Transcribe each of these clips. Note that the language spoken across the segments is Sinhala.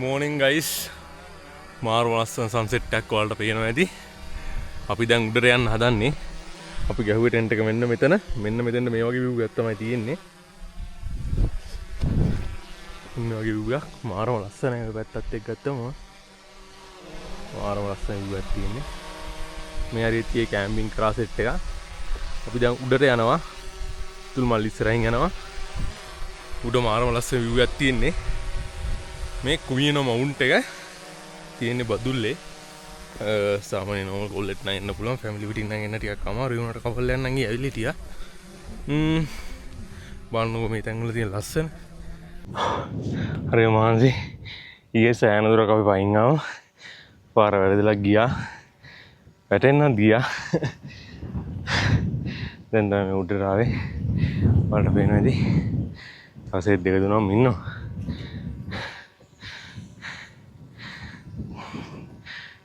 Morning guys, මාරු ලස්සන සන්සෙට් එකක් ඔයාලට පේනවා ඇති. අපි දැන් උඩට යන්න හදන්නේ. අපි ගැහුවේ ටෙන්ට් එක මෙන්න මෙතන. මෙන්න මෙතන මේ වගේ view එකක් තමයි තියෙන්නේ. මේ වගේ view එකක් මාරු ලස්සනයි. ඔය පැත්තත් එක්ක ගත්තම මාරු ලස්සන view එකක් තියෙන්නේ. මේ හරියට tie කැම්පින් කරා සෙට් එක. අපි දැන් උඩට යනවා. තුල්මල් ඉස්සරහින් යනවා. උඩ මාරු ලස්සන view එකක් තියෙන්නේ. මේ කුමියනෝ මවුන්ට් එක තියෙන්නේ බදුල්ලේ. සාමාන්‍ය නෝල් කොල්ලෙත් නම් එන්න පුළුවන්. ෆැමිලි පිටින් නම් එන්න ටිකක් අමාරුයි. උනාට කපල් යන්න නම් ඇවිල්ලා හිටියා. බලන්නකො මේ තැන් වල තියෙන ලස්සන. හරි මාන්සි. ඊයේ සෑහෙන දුරක් අපි පයින් ආවා. පාර වැරදිලා ගියා. වැටෙන්නත් ගියා. දැන් තමයි උඩට ආවේ. වලට පේනවා ඉතින්. තවසෙත් දෙක තුනක් ඉන්නවා.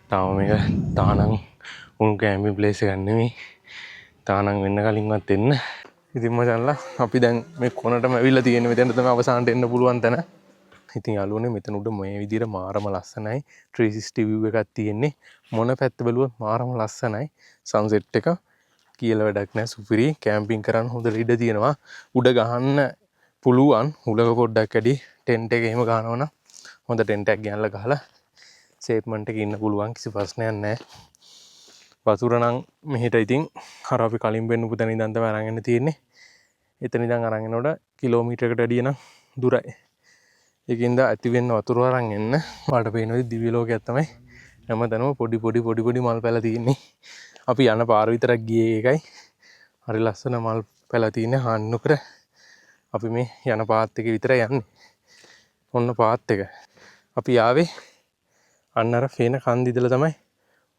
තාම මේක තානං උණු කැම්පින් ප්ලේස් එකක් නෙමෙයි. තානං වෙන්න කලින්වත් එන්න. ඉතින් මචංලා අපි දැන් මේ කොනටම ඇවිල්ලා තියෙන්නේ. මෙතන තමයි අවසානට එන්න පුළුවන් තැන. ඉතින් යාළුවනේ මෙතන උඩ මේ විදිහට මාරම ලස්සනයි. 360 view එකක් තියෙන්නේ. මොන පැත්ත බැලුවත් මාරම ලස්සනයි. සන්සෙට් එක කියලා වැඩක් නැහැ. සුපිරි කැම්පින් කරන්න හොඳ ඉඩ තියෙනවා. උඩ ගහන්න පුළුවන්. උලක පොඩ්ඩක් වැඩි ටෙන්ට් එක එහෙම ගහනවනම් හොඳ ටෙන්ට් එකක් ගෙනල්ලා ගහලා සේප්මන්ට් එක ඉන්න පුළුවන්. කිසි ප්‍රශ්නයක් නැහැ. වතුර නම් මෙහෙට ඉතින් අර අපි කලින් බෙන්නපු තැන ඉඳන් තමයි අරන් යන්න තියෙන්නේ. එතන ඉඳන් අරන් යනකොට කිලෝමීටරයකට වැඩිය නම් දුරයි. ඒකින්ද ඇති වෙන්න වතුර අරන් එන්න. ඔයාලට පේනවා දිව්‍ය ලෝකයක් තමයි. හැමතැනම පොඩි මල් පැල තියෙන්නේ. අපි යන පාර විතරක් ගියේ ඒකයි. හරි ලස්සන මල් පැල තියෙන්නේ. හාන්නු කර අපි මේ යන පාත් එක විතරයි යන්නේ. ඔන්න පාත් එක. අපි ආවේ අන්න අර ෆේන කන්ද ඉදලා තමයි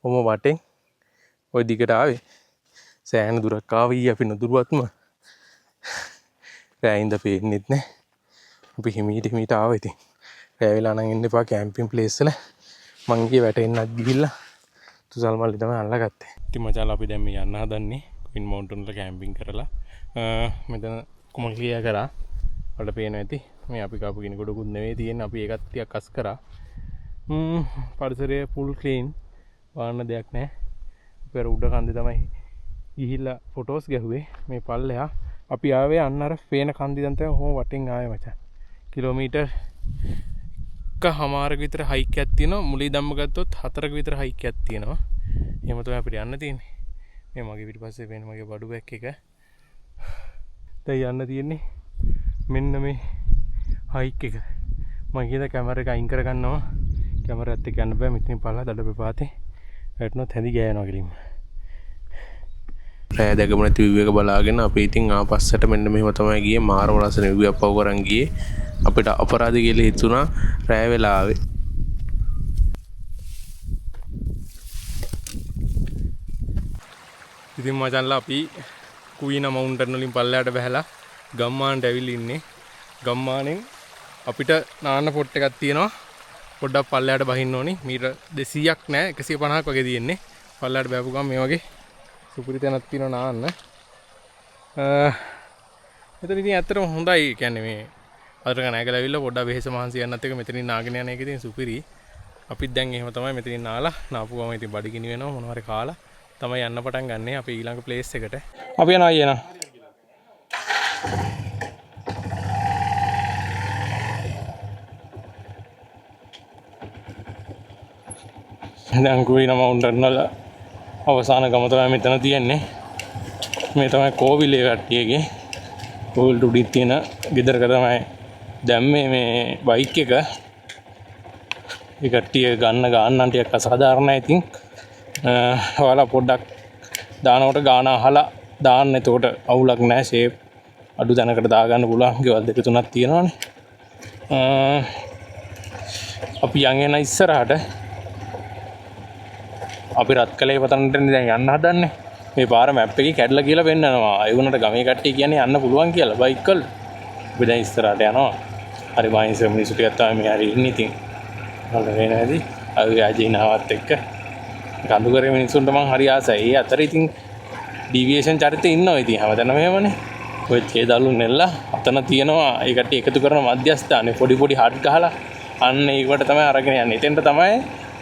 ඔම වටෙන් ওই දිගට ආවේ. සෑහෙන දුරක් ආවී අපි නොදුරුවත්ම. රෑයින්ද පේන්නෙත් නැහැ. අපි හිමීට ආවා ඉතින්. රෑ වෙලා නම් එන්න එපා කැම්පින් ප්ලේස් වල. මං ගියේ වැටෙන්නත් ගිහිල්ලා තුසල් මල්ලි තමයි අල්ලගත්තේ. ඉතින් මචං අපි දැන් මේ යන්න හදන්නේ ක්වීන් මවුන්ටන් වල කැම්පින් කරලා. මෙතන කොමල් ක්ලියර් කරා. වලට පේනවා ඇති. මේ අපි කාපු කිනි ගොඩකුත් නෙවෙයි තියෙන්නේ. අපි ඒකත් ටිකක් අස් කරා. පරිසරය ෆුල් ක්ලීන්. වාන්න දෙයක් නැහැ. අපි අර උඩ කන්දේ තමයි ගිහිල්ලා ෆොටෝස් ගැහුවේ. මේ පල්ලෙහා අපි ආවේ අන්න අර ෆේන කන්දේ දැන් තමයි හොම වටින් ආවේ මචං. කිලෝමීටර් කමාරක විතර හයික් එකක් තියෙනවා. මුලින් ධම්ම ගත්තොත් 4ක විතර හයික් එකක් තියෙනවා. එහෙම තමයි අපිට යන්න තියෙන්නේ. මේ මගේ පිටිපස්සේ පේන මගේ බඩු බෑග් එක. දැන් යන්න තියෙන්නේ මෙන්න මේ හයික් එක. මම කියන කැමරා එක අයින් කරගන්නවා. කැමරාත් එක්ක යන්න බෑ. මෙතනින් පල්ලා දඩ ප්‍රපාතේ වැටුණොත් හැදි ගෑනවා කිලිම. රෑ දැකම නැති view එක බලාගෙන අපි ඉතින් ආපස්සට මෙන්න මෙහෙම තමයි ගියේ. මාරම ලස්සන view එකක් පව කරන් ගියේ. අපිට අපරාධ කියලා හිතුණා රෑ වෙලා ආවේ. ඉතින් මචංලා අපි කුයිනා මවුන්ටන් වලින් පල්ලයට බහැලා ගම්මානට ඇවිල්ලා ඉන්නේ. ගම්මානෙන් අපිට නාන්න පොට් එකක් තියෙනවා. පොඩ්ඩක් පල්ලයට බහින්න ඕනි. මීටර් 200ක් නෑ 150ක් වගේ තියෙන්නේ. පල්ලයට බෑපු ගමන් මේ වගේ සුපිරි තැනක් තියෙනවා නාන්න. මෙතන ඉතින් ඇත්තටම හොඳයි. කියන්නේ මේ අරක නැගලා ඇවිල්ලා පොඩ්ඩක් වෙහෙස මහන්සි යන්නත් එක මෙතනින් නාගෙන යන එක ඉතින් සුපිරි. අපිත් දැන් එහෙම තමයි මෙතනින් නාලා නාපු ගමන් ඉතින් බඩගිනි වෙනවා මොනවා හරි කාලා තමයි යන්න පටන් ගන්නෙ අපි ඊළඟ ප්ලේස් එකට. අපි යනවා අයියනා. දැන් කුයිනා මවුන්ටන් වල අවසාන ගම තමයි මෙතන තියෙන්නේ. මේ තමයි කෝවිලේ කට්ටියගේ. කෝවිල් උඩින් තියෙන ගෙදරක තමයි දැම්මේ මේ බයික් එක. ඒ කට්ටිය ගානන් ටිකක් අසාධාරණයි ඉතින්. ඔයාලා පොඩ්ඩක් දානකොට ගාන අහලා දාන්න. එතකොට අවුලක් නැහැ. ෂේප් අඩු දැනකට දාගන්න පුළුවන්. ගෙවල් දෙක තුනක් තියෙනවානේ. අපි යන් එන ඉස්සරහට අපි රත්කලේ පතන්නට දැන් යන්න හදන්නේ. මේ පාර මැප් එකේ කැඩලා කියලා පෙන්නනවා. ඒ වුණාට ගමේ කට්ටිය කියන්නේ යන්න පුළුවන් කියලා බයික් වල. අපි දැන් ඉස්සරහට යනවා. හරි මයින්ස් මිනිස්සු ටිකක් තමයි මේ හරි ඉන්නේ ඉතින්. හොඳ වෙනදී අපි අජිනාවත් එක්ක කඳු කරේ මිනිස්සුන්ට මං හරි ආසයි. ඒ අතර ඉතින් ඩීවියේෂන් චරිතේ ඉන්නවා ඉතින් හැමදැනම එහෙමනේ. ඔය තේ දලු නෙල්ලා අතන තියෙනවා ඒ කට්ටිය එකතු කරන මධ්‍යස්ථානේ පොඩි හට් ගහලා අන්න ඒකට තමයි අරගෙන යන්නේ. එතෙන්ට තමයි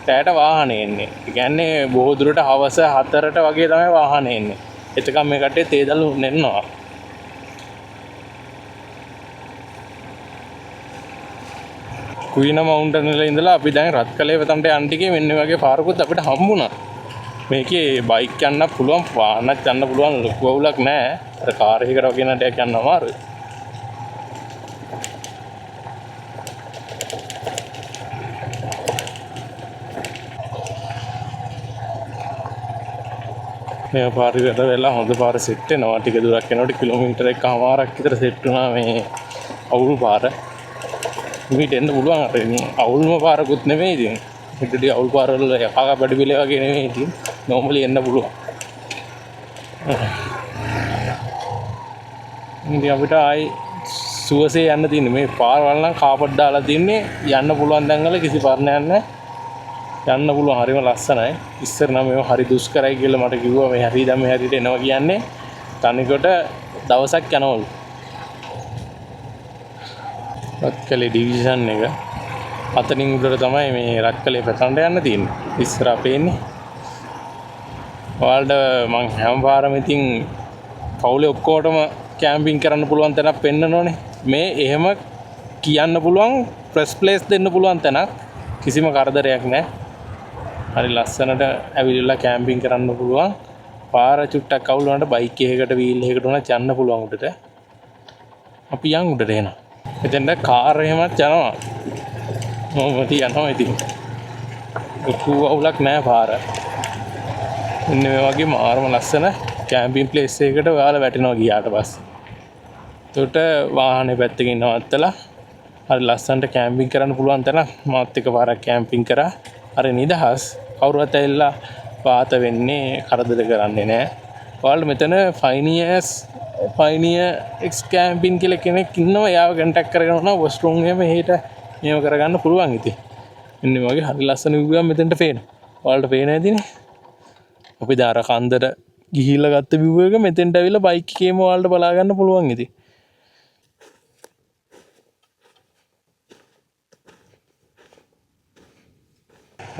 රැයට වාහනේ එන්නේ. ඒ කියන්නේ බොහෝ දුරට හවස 4ට වගේ තමයි වාහනේ එන්නේ. එතකම් මේ කට්ටිය තේදළු නෙන්නවා. කුයින මවුන්ටන් වල ඉඳලා අපි දැන් රත්කලේ වෙතන්ට යන්න ටිකේ මෙන්න වගේ පාරකුත් අපිට හම්බුණා. මේකේ බයික් යන්න පුළුවන්, වාහනත් යන්න පුළුවන්, ලොකු අවුලක් නැහැ. අර කාර් එකකට වගේ නටයක් යන්න අමාරුයි. මේ පාරේ වැඩ වෙලා හොඳ පාර සෙට් වෙනවා. ටික දුරක් යනකොට කිලෝමීටර් එකමාරක් විතර සෙට් වුණා මේ අවුල් පාර. මේට එන්න පුළුවන් අර අවුල්ම පාරකුත් නෙමෙයි ඉතින්. හිටදී අවුල් පාරවල යකාක පැඩිපිලේ වගේ නෙමෙයි ඉතින්. නෝමලි එන්න පුළුවන්. ඉතින් අපිට ආයි සුවසේ යන්න තියෙන්නේ. මේ පාරවල් නම් කාපට් දාලා තින්නේ යන්න පුළුවන් තැන්වල කිසි පර්ණයක් නැහැ. යන්න පුළුවන් හරිම ලස්සනයි. ඉස්සර නම් මේව හරි දුෂ්කරයි කියලා මට කිව්වා. මේ හරි දැන් මේ හරියට එනවා කියන්නේ තනිකොට දවසක් යනවලු. රත්කලේ ඩිවිෂන් එක අතනින් උඩට තමයි මේ රත්කලේ පැත්තට යන්න තියෙන්නේ. ඉස්සර අපේ ඉන්නේ. ඔයාලට මං හැම පාරම ඉතින් පවුලේ ඔක්කොටම කැම්පින් කරන්න පුළුවන් තැනක් පෙන්නනෝනේ. මේ එහෙම කියන්න පුළුවන් ප්‍රෙස් ප්ලේස් දෙන්න පුළුවන් තැනක්. කිසිම කරදරයක් නැහැ. හරි ලස්සනට ඇවිල්ලා කැම්පින් කරන්න පුළුවන්. පාර චුට්ටක් අවුල් වුණාට බයික් එකකට වීල් එකකට උනත් යන්න පුළුවන් උඩට. අපි යන් උඩට එනවා. එතෙන්ද කාර් එහෙමත් යනවා. මොකද යනවා ඉතින්. ලොකු අවුලක් නැහැ පාර. ඉන්න මේ වගේ මාරම ලස්සන කැම්පින් ප්ලේස් එකකට ඔයාලා වැටෙනවා ගියාට පස්සේ. එතකොට වාහනේ පැත්තකින් නවත්තලා හරි ලස්සනට කැම්පින් කරන්න පුළුවන් තැන මාත් එක පාරක් කැම්පින් කරා. අර නිදහස් කවුරුත් ඇවිල්ලා වාත වෙන්නේ කරදර කරන්නේ නැහැ. ඔයාලට මෙතන ෆයිනියර් එක්ස් කැම්පින් කියලා කෙනෙක් ඉන්නවා. යාව කන්ටැක්ට් කරගෙන යනවා වොස්රූම් එකේ මෙහෙට මේව කරගන්න පුළුවන් ඉතින්. මෙන්න වගේ හරි ලස්සන view එකක් මෙතෙන්ට පේනවා. ඔයාලට පේන ඇතිනේ. අපි දාර කන්දර ගිහිල්ලා ගත්ත view එක මෙතෙන්ට ඇවිල්ලා බයික් එකේම ඔයාලට බලා ගන්න පුළුවන් ඉතින්.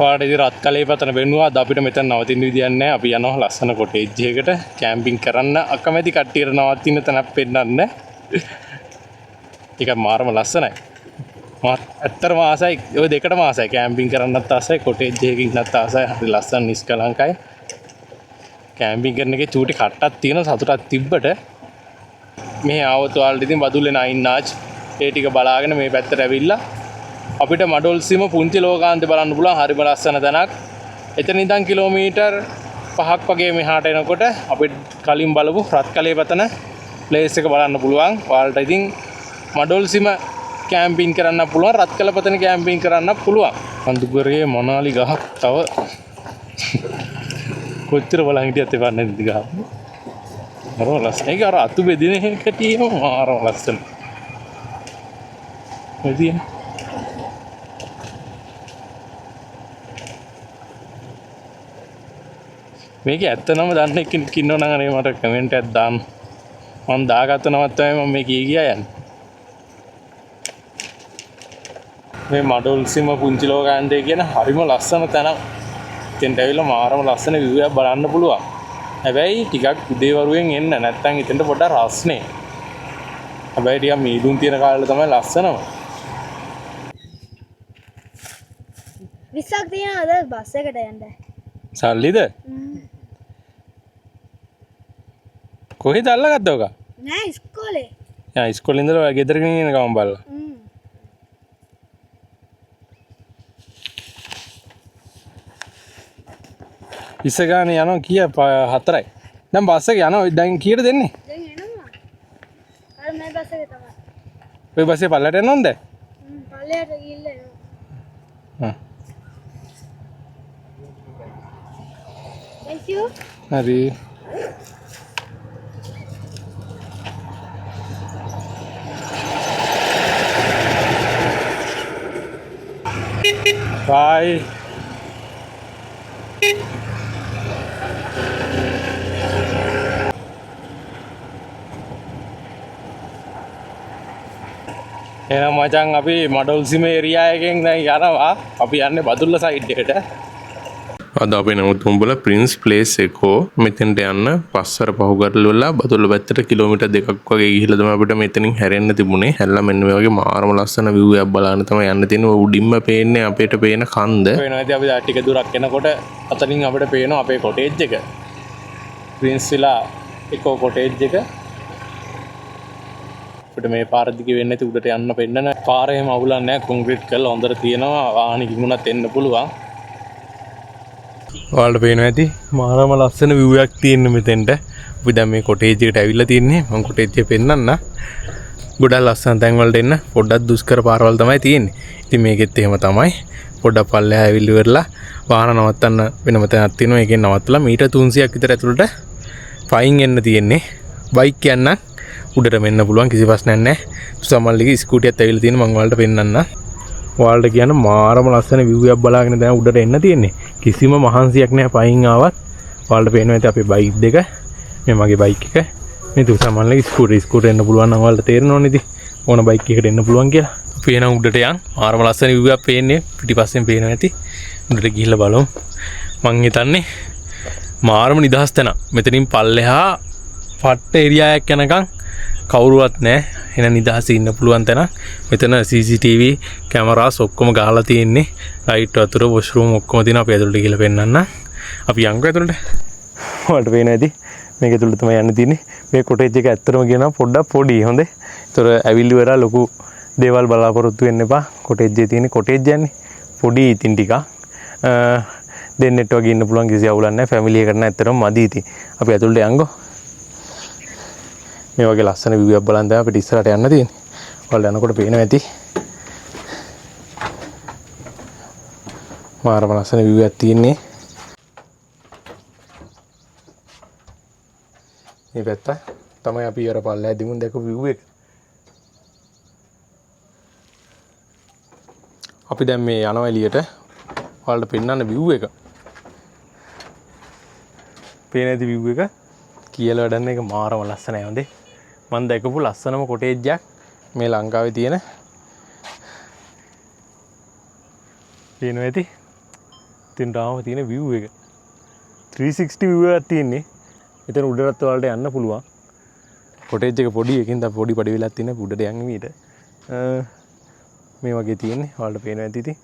ඔයාලට ඉතින් රත්කලේ පතන වෙනුවා අද අපිට මෙතන නවතින්න විදියක් නැහැ. අපි යනවා ලස්සන කොටේජ් එකකට කැම්පින් කරන්න. අකමැති කට්ටියට නවතින්න තැනක් පෙන්නන්න. ඒක මාරම ලස්සනයි. ඇත්තටම ආසයි. ඔය දෙකටම ආසයි. කැම්පින් කරන්නත් ආසයි, කොටේජ් එකකින් ඉන්නත් ආසයි. හරි ලස්සන නිස්කලංකයි. කැම්පින් කරන එකේ චූටි කට්ටක් තියෙන සතුටක් තිබ්බට මේ ආවොත් ඔයාලට ඉතින් බදුල්ලේ 9 ආච් ඒ ටික බලාගෙන මේ පැත්තට ඇවිල්ලා අපිට මඩොල්සිම පුංචි ලෝකාන්තේ බලන්න පුළුවන්. හරිම ලස්සන තැනක්. එතන ඉඳන් කිලෝමීටර් 5ක් වගේ මෙහාට එනකොට අපි කලින් බලපු රත්කලේ පතන ප්ලේස් එක බලන්න පුළුවන්. ඔයාලට ඉතින් මඩොල්සිම කැම්පින් කරන්න පුළුවන්, රත්කල පතන කැම්පින් කරන්න පුළුවන්. කඳුකරේ මොනාලි ගහක් තව කොච්චර බලන් හිටියත් එපා නේද ගහ. හරි ලස්සන. ඒක අර අතු බෙදින හැටිම මාරම ලස්සන. එදින මේක ඇත්තනම දන්න කෙනෙක් ඉන්නව නම් අනේ මට කමෙන්ට් එකක් දාන්න. මම දාගත්ත නමත් තමයි මම මේ ගියා යන්නේ. මේ මඩොල්සිම පුංචි ලෝකාන්තය කියන හරිම ලස්සන තැනක්. එතෙන්ට ඇවිල්ලා මාරම ලස්සන view එකක් බලන්න පුළුවන්. හැබැයි ටිකක් උදේවරුවෙන් එන්න නැත්නම් එතෙන්ට පොඩ්ඩක් රස්නේ. හැබැයි ටිකක් මීදුම් තියෙන කාලේ තමයි ලස්සනම. 20ක් තියනවාද බස් එකට යන්න? සල්ලිද? කොහෙද අල්ලගත්තව ඔක? නෑ ඉස්කෝලේ. යා ඉස්කෝලේ ඉඳලා ගෙදර ගෙනියන ගමන් බලලා. ඉස්ස ගානේ යනවා කීය 4යි. දැන් බස් එක යනවා. දැන් කීයට දෙන්නේ? දැන් එනවා. අර මේ බස් එකේ තමයි. ඔය බස් එක පල්ලට යනවද? පල්ලයට ගිහිල්ලා එනවා. Thank you. හරි. Bye. එහෙනම් මචං අපි මඩොල්සිම ඒරියා එකෙන් දැන් යනවා. අපි යන්නේ බදුල්ල සයිඩ් එකට. අද අපි නමුත් උඹලා ප්‍රින්ස් ප්ලේස් එකෝ මෙතෙන්ට යන්න පස්සර පහුගරල වෙලා බදුල්ල පැත්තට කිලෝමීටර් 2ක් වගේ ගිහිල්ලා තමයි අපිට මෙතනින් හැරෙන්න තිබුණේ. හැරලා මෙන්න මේ වගේ මාරම ලස්සන view එකක් බලන්න තමයි යන්න තියෙන්නේ. උඩින්ම පේන්නේ අපිට පේන කන්ද. වෙනවා ඉතින් අපි ටික දුරක් යනකොට අතනින් අපිට පේනවා අපේ කොටේජ් එක. ප්‍රින්ස් විලා එකෝ කොටේජ් එක. අපිට මේ පාර දිගේ වෙන්නේ නැති උඩට යන්න පෙන්නන පාරේ එහෙම අවුලක් නැහැ. කොන්ක්‍රීට් කරලා හොඳට තියෙනවා. වාහන කිමුණත් එන්න පුළුවන්. ඔයාලට පේනවා ඇති මාරම ලස්සන view එකක් තියෙන මෙතෙන්ට. අපි දැන් මේ කොටේජ් එකට ඇවිල්ලා තින්නේ. මම කොටේජ් එක පෙන්නන්න. ගොඩක් ලස්සන තැන් වලට එන්න පොඩ්ඩක් දුෂ්කර පාරවල් තමයි තියෙන්නේ. ඉතින් මේකෙත් එහෙම තමයි. පොඩ්ඩක් පල්ලෙහා ඇවිල්ලි වෙරලා වාහන නවත්තන්න වෙනම තැනක් තියෙනවා. ඒකෙන් නවත්තලා මීටර් 300ක් විතර ඇතුළට ෆයින් එන්න තියෙන්නේ. බයික් යන්න උඩට මෙන්න පුළුවන් කිසි ප්‍රශ්නයක් නැහැ. සමල්ලිගේ ස්කූටියත් ඇවිල්ලා තියෙන මම ඔයාලට පෙන්නන්න. ඔයාලට කියන මාරම ලස්සන view එකක් බලාගෙන දැන් උඩට එන්න තියෙන්නේ. කිසිම මහන්සියක් නැහැ පයින් ආවත්. ඔයාලට පේනවා ඇති අපේ බයික් දෙක. මේ මගේ බයික් එක. මේ සමල්ලිගේ ස්කූටර් එන්න පුළුවන් නම් ඔයාලට තේරෙනවනේ ඉතින්. ඕන බයික් එකකට එන්න පුළුවන් කියලා. අපි එන උඩට යන් මාරම ලස්සන view එකක් පේන්නේ. පිටිපස්සෙන් පේනවා ඇති. උඩට ගිහිල්ලා බලමු. මං හිතන්නේ මාරම නිදහස් තැන. මෙතනින් පල්ලෙහා පට්ට ඒරියා එකක් යනකම් කවුරුවත් නැහැ. එන නිදහසේ ඉන්න පුළුවන් තැන. මෙතන CCTV කැමරාස් ඔක්කොම ගහලා තියෙන්නේ. ලයිට් වතුර වොෂ්රූම් ඔක්කොම තියෙනවා. අපි ඇතුළට ගිහලා පෙන්නන්න. අපි යන්කෝ ඇතුළට. ඔයාලට පේනවා ඇති. මේක ඇතුළට තමයි යන්න තියෙන්නේ. මේ කොටේජ් එක ඇත්තටම කියනවා පොඩ්ඩක් පොඩි. හොඳේ. ඒතර ඇවිල්ලි වෙලා ලොකු දේවල් බලාපොරොත්තු වෙන්න එපා. කොටේජ් එකේ තියෙන කොටේජ් යන්නේ පොඩි ඉතින් ටිකක්. දෙන්නෙත් වගේ ඉන්න පුළුවන් කිසි අවුලක් නැහැ. ෆැමිලි එකට නම් ඇත්තටම මදි ඉතින්. අපි ඇතුළට යන්කෝ. මේ වගේ ලස්සන view එකක් බලන් තමයි අපිට ඉස්සරහට යන්න තියෙන්නේ. ඔයාලා යනකොට පේනවා ඇති. මාරම ලස්සන view එකක් තියෙන්නේ. මේ පැත්ත තමයි අපි අර පල්ලෙහා දිමුන් දැකපු view එක. අපි දැන් මේ යනවා එළියට. ඔයාලට පෙන්නන්න view එක. පේන ඇති view එක. කියලා වැඩන්න එක මාරම ලස්සනයි හොඳේ. මම දැකපු ලස්සනම කොටේජ් එකක් මේ ලංකාවේ තියෙන. පේනවා ඇති. ඉතින් රාම තියෙන view එක 360 view එකක් තියෙන්නේ. එතන උඩටත් ඔයාලට යන්න පුළුවන්. කොටේජ් එක පොඩි එකකින් තමයි පොඩි පඩි වෙලක් තියෙන උඩට යන්නේ මීට. මේ වගේ තියෙන්නේ. ඔයාලට පේනවා ඇති ඉතින්.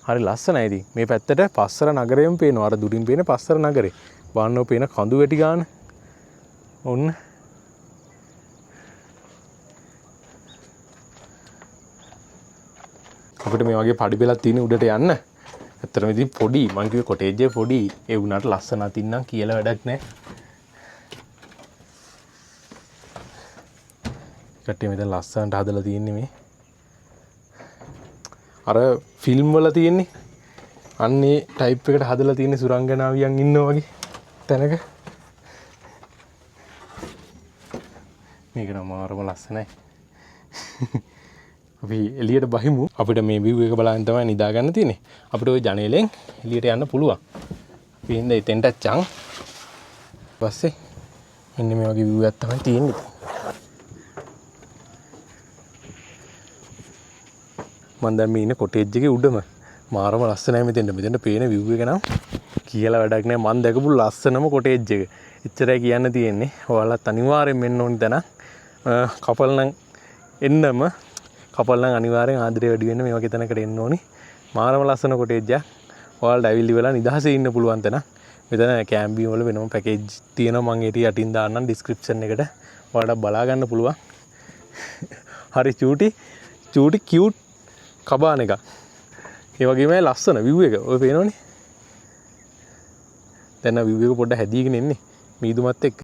හරි ලස්සනයි ඉතින්. මේ පැත්තට පස්සර නගරයම පේනවා. අර දුරින් පේන පස්සර නගරේ. වන්නෝ පේන කඳු වැටි ගන්න. ඔන්න අපිට මේ වගේ පඩි බෙලක් තියෙන උඩට යන්න. ඇත්තටම ඉතින් පොඩි මං කිව්වේ කොටේජ් එක පොඩි. ඒ වුණාට ලස්සන අතින් නම් කියලා වැඩක් නැහැ. කට්ටිය මෙතන ලස්සනට හදලා තියෙන්නේ මේ. අර ෆිල්ම් වල තියෙන්නේ. අන්නේ ටයිප් එකට හදලා තියෙන්නේ සුරංගනාවියන් ඉන්නවා වගේ තැනක. මේක නම් මාරම ලස්සනයි. අපි එළියට බහිමු. අපිට මේ view එක බලන්න තමයි නිදා ගන්න තියෙන්නේ. අපිට ওই ජනේලෙන් එළියට යන්න පුළුවන්. අපි ඉන්න එතෙන්ට චං. පස්සේ මෙන්න මේ වගේ view එකක් තමයි තියෙන්නේ. මම දැන් මේ ඉන්නේ කොටේජ් එකේ උඩම. මාරම ලස්සනයි මෙතෙන්ට පේන view එක නම් කියලා වැඩක් නැහැ. මම දැකපු ලස්සනම කොටේජ් එක. එච්චරයි කියන්න තියෙන්නේ. ඔයාලත් අනිවාර්යෙන් මෙන්න ඕනි තැන. කපල් නම් එන්නම කපල් නම් අනිවාර්යෙන් ආදරේ වැඩි වෙන්න මේ වගේ තැනකට එන්න ඕනි. මාරම ලස්සන කොටේජ් එකක්. ඔයාලට ඇවිල්ලි වෙලා නිදහසේ ඉන්න පුළුවන් තැන. මෙතන කැම්බියම් වල වෙනම පැකේජ් තියෙනවා. මම ඒක යටින් දාන්නම් ඩිස්ක්‍රිප්ෂන් එකට. ඔයාලට බලා ගන්න පුළුවන්. හරි චූටි කියුට් කබාන එක. ඒ වගේම ලස්සන view එක. ඔය පේනවනේ. දැන් view එක පොඩ්ඩක් හැදීගෙන ඉන්නේ. මීදුමත් එක්ක.